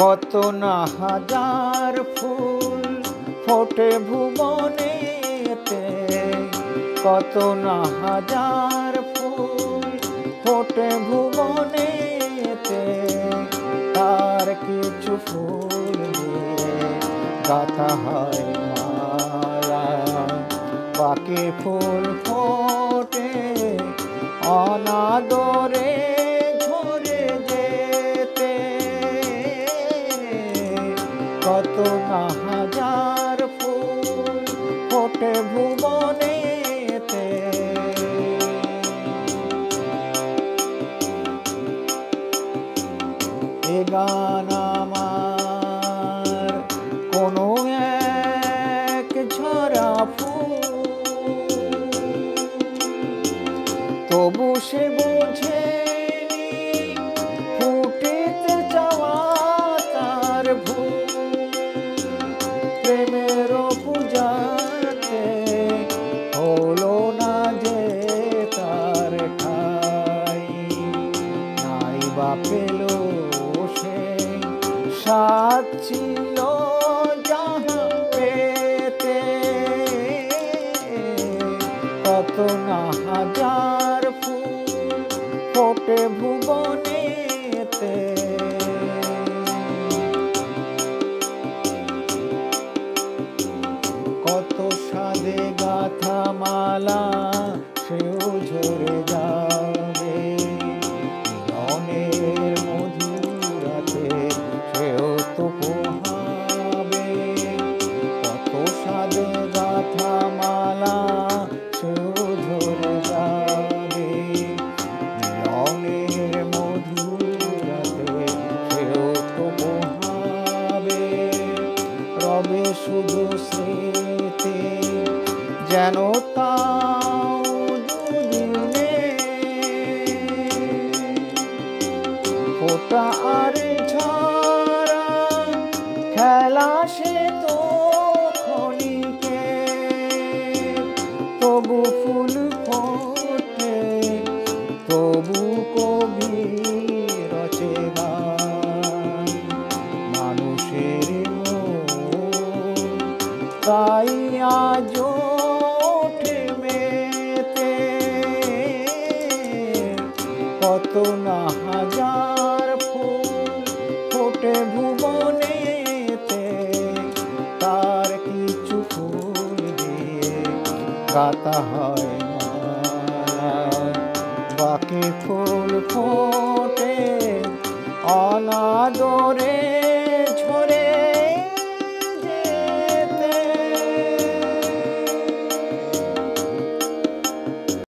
কত না হাজার ফুল ফোটে ভুবনেতে, কত না হাজার ফুল ফোটে ভুবনেতে, তার কিছু ফুল দিয়ে গাঁথা হয় মালা। বাকি ফুল ফোটে অনাদরে ঝরে যেতে, কত না হাজার ফুল ফোটে ভুবনেতে। এ গান আমার কোনো এক ঝরা ফুল, তবু সে বোঝেনি ফুটিতে চাওয়া তার ভুল। প্রেমের পূজাতে হলো না যে তার ঠাই, নাই বা পেল সে সাথ ছিল যাহা পেতে, কত না হাজার ফুল ফোটে ভুবনেতে। কত সাদে গাঁথা মালা সেও ঝরে যাবে, মিলনের মধুরাতে সেও তো পোহাবে। কত সাদে গাঁথা মালা সেও ঝরে যাবে, মিলনের মধুরাতে সেও তো পোহাবে। রবে শুধু স্মৃতি যেন তাও দুদিনে, ফোটা আর ঝরা খেলা সে তো ক্ষণিকে, তবু ফুল ফোটে তবু কবি রচে গান। মানুষের তাই আজ ওঠে মেতে, কত না হাজার ফুল ফোটে ভুবনেতে, তার কিছু ফুল দিয়ে গাঁথা হয় মালা। বাকি ফুল ফোটে অনাদরে